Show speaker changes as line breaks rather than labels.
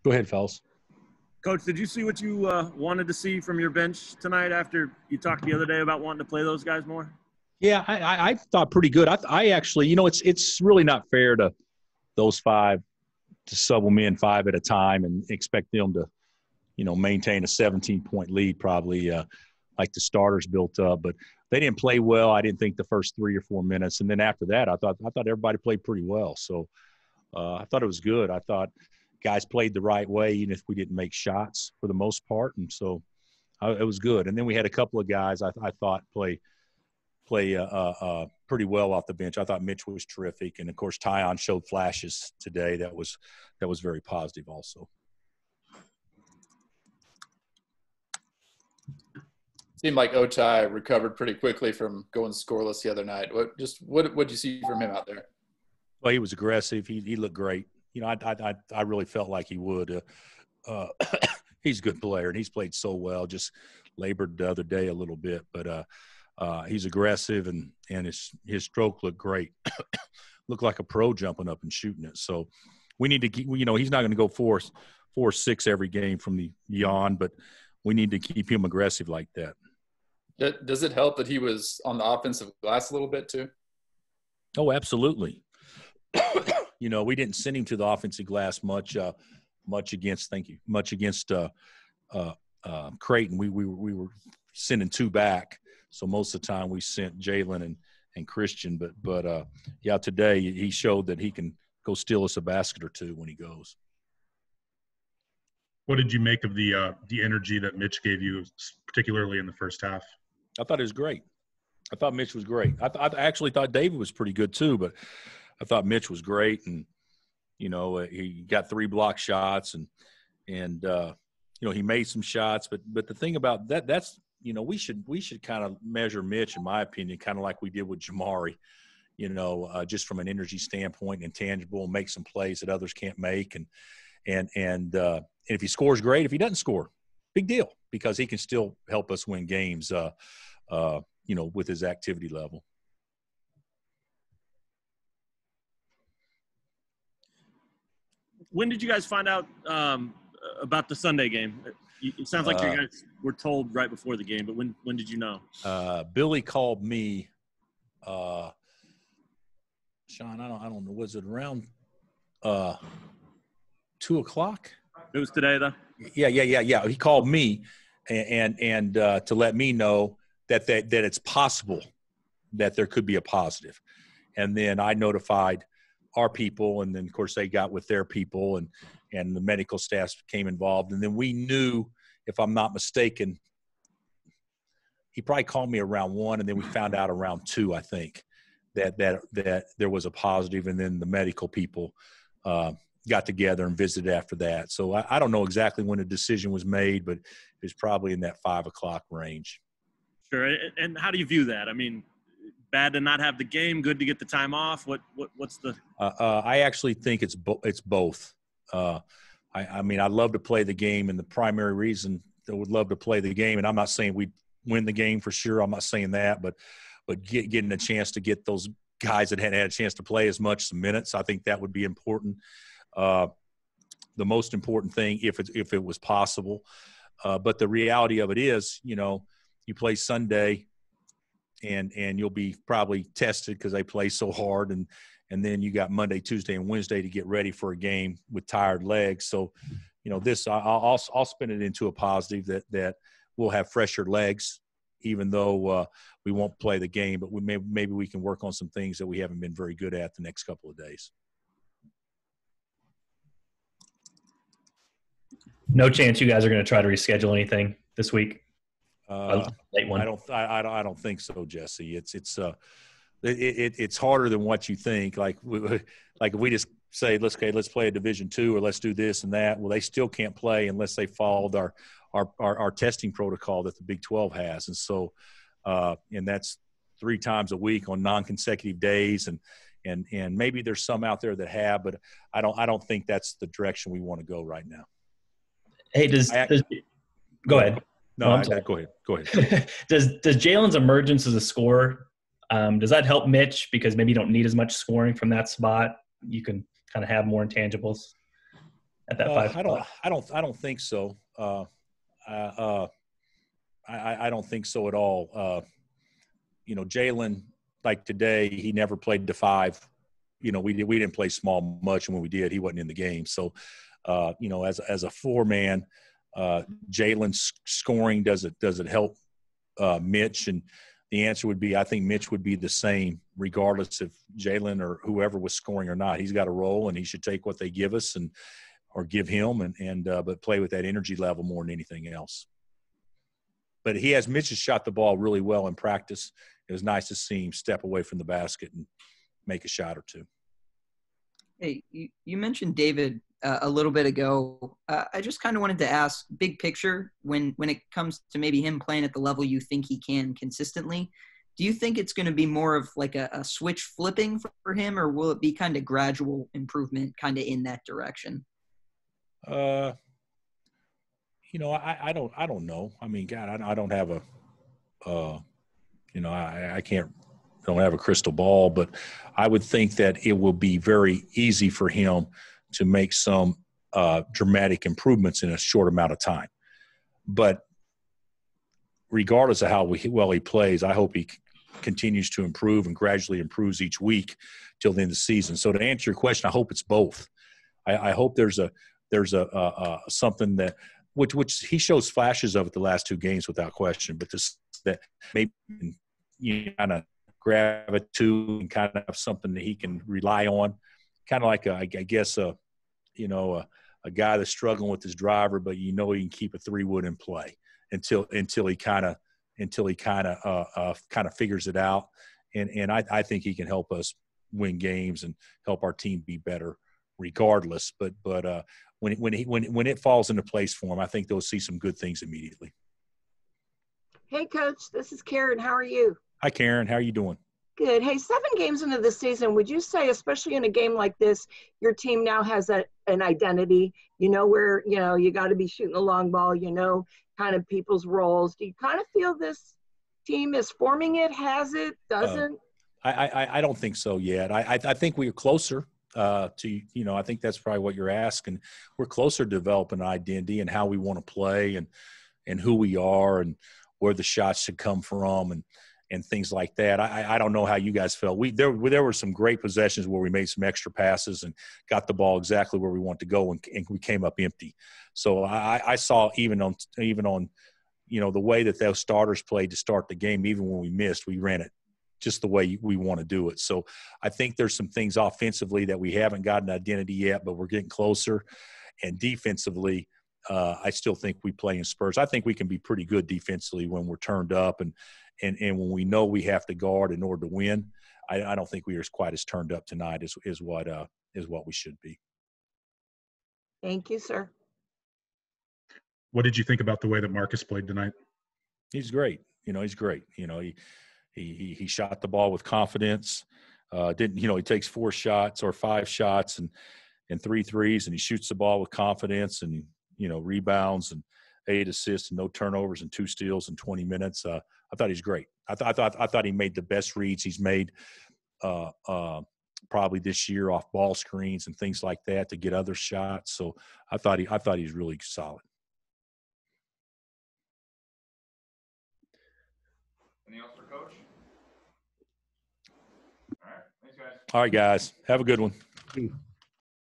Go ahead, fellas.
Coach, did you see what you wanted to see from your bench tonight after you talked the other day about wanting to play those guys more?
Yeah, I thought pretty good. I actually, it's really not fair to those five to sub them in five at a time and expect them to, maintain a 17-point lead probably like the starters built up. But they didn't play well. I didn't think the first 3 or 4 minutes. And then after that, I thought everybody played pretty well. So I thought it was good. I thought guys played the right way, even if we didn't make shots for the most part. And so it was good. And then we had a couple of guys I thought play pretty well off the bench. I thought Mitch was terrific. And, of course, Tyon showed flashes today. That was very positive also.
Seemed like Ochai recovered pretty quickly from going scoreless the other night. What did you see from him out there?
Well, he was aggressive. He looked great. I really felt like he would. He's a good player, and he's played so well. Just labored the other day a little bit, but he's aggressive, and his stroke looked great. Looked like a pro jumping up and shooting it. So we need to keep. He's not going to go 4-6 every game from the yawn, but we need to keep him aggressive like that.
Does it help that he was on the offensive glass a little bit too?
Oh, absolutely. We didn't send him to the offensive glass much against Creighton. We were sending 2 back. So most of the time we sent Jalen and Christian. But today he showed that he can go steal us a basket or 2 when he goes.
What did you make of the energy that Mitch gave you, particularly in the first half?
I thought it was great. I thought Mitch was great. I actually thought David was pretty good too, but I thought Mitch was great. And, he got 3 block shots and he made some shots. But the thing about that's we should kind of measure Mitch, in my opinion, kind of like we did with Jamari, just from an energy standpoint, intangible, make some plays that others can't make. And if he scores, great. If he doesn't score, big deal, because he can still help us win games, with his activity level.
When did you guys find out about the Sunday game? It sounds like you guys were told right before the game, but when did you know?
Billy called me. Sean, I don't know. Was it around 2 o'clock?
It was today, though.
Yeah. He called me and to let me know that it's possible that there could be a positive, and then I notified our people, and then of course they got with their people, and the medical staff became involved, and then we knew, if I'm not mistaken, he probably called me around 1, and then we found out around 2, I think, that there was a positive, and then the medical people got together and visited after that. So I don't know exactly when the decision was made, but it was probably in that 5 o'clock range.
Sure. And how do you view that? I mean, bad to not have the game, good to get the time off. What's the?
I actually think it's both. I mean, I love to play the game, and the primary reason I would love to play the game, and I'm not saying we win the game for sure. I'm not saying that, but getting a chance to get those guys that hadn't had a chance to play as much minutes, I think that would be important. The most important thing, if it was possible. But the reality of it is, you play Sunday, and you'll be probably tested because they play so hard, and then you got Monday, Tuesday, and Wednesday to get ready for a game with tired legs. So, this I'll spin it into a positive that we'll have fresher legs, even though we won't play the game. But maybe we can work on some things that we haven't been very good at the next couple of days.
No chance you guys are going to try to reschedule anything this week? Late one.
I don't think so, Jesse. It's harder than what you think. Like if we just say let's play a Division II, or let's do this and that. Well, they still can't play unless they followed our testing protocol that the Big 12 has, and so and that's 3 times a week on non-consecutive days, and maybe there's some out there that have, but I don't think that's the direction we want to go right now.
Hey, go ahead.
No, go ahead.
Does Jalen's emergence as a scorer, does that help Mitch, because maybe you don't need as much scoring from that spot? You can kind of have more intangibles at that 5 spot?
I don't think so. I don't think so at all. Jalen, like today, he never played the 5. We didn't play small much, and when we did, he wasn't in the game. So, as a 4-man, Jalen's scoring, does it help Mitch? And the answer would be, I think Mitch would be the same regardless if Jalen or whoever was scoring or not. He's got a role, and he should take what they give us or give him, but play with that energy level more than anything else. But Mitch has shot the ball really well in practice. It was nice to see him step away from the basket and make a shot or two.
Hey, you mentioned David a little bit ago. I just kind of wanted to ask, big picture, when it comes to maybe him playing at the level you think he can consistently, do you think it's going to be more of like a switch flipping for him, or will it be kind of gradual improvement kind of in that direction?
I don't know. I mean, God, I don't have I don't have a crystal ball, but I would think that it will be very easy for him to make some dramatic improvements in a short amount of time. But regardless of how well he plays, I hope he continues to improve and gradually improves each week till the end of the season. So to answer your question, I hope it's both. I hope there's something that which he shows flashes of it the last 2 games without question, but that maybe kind of grab it to and kind of have something that he can rely on, kind of like I guess a guy that's struggling with his driver, but he can keep a 3-wood in play until he kind of figures it out, and I think he can help us win games and help our team be better regardless. But when it falls into place for him, I think they'll see some good things immediately.
Hey, Coach, this is Karen. How are you?
Hi, Karen. How are you doing?
Good. Hey, 7 games into the season, would you say, especially in a game like this, your team now has an identity, where, you got to be shooting the long ball, kind of people's roles? Do you kind of feel this team is forming it, has it, doesn't?
I don't think so yet. I think we're closer I think that's probably what you're asking. We're closer to developing an identity and how we want to play and who we are and where the shots should come from and things like that. I don't know how you guys felt. There were some great possessions where we made some extra passes and got the ball exactly where we want to go, and we came up empty. So I saw even on the way that those starters played to start the game, even when we missed, we ran it just the way we want to do it. So I think there's some things offensively that we haven't got an identity yet, but we're getting closer. And defensively, I still think we play in spurts. I think we can be pretty good defensively when we're turned up and when we know we have to guard in order to win. I don't think we are quite as turned up tonight as what we should be.
Thank you, sir.
What did you think about the way that Marcus played tonight?
He's great. He's great. He shot the ball with confidence. He takes 4 shots or 5 shots and 3 threes, and he shoots the ball with confidence and, rebounds and 8 assists and no turnovers and 2 steals in 20 minutes. I thought he's great. I thought he made the best reads he's made probably this year off ball screens and things like that to get other shots. So I thought he's really solid.
Anything else for Coach? All right. Thanks, guys.
All right, guys. Have a good one.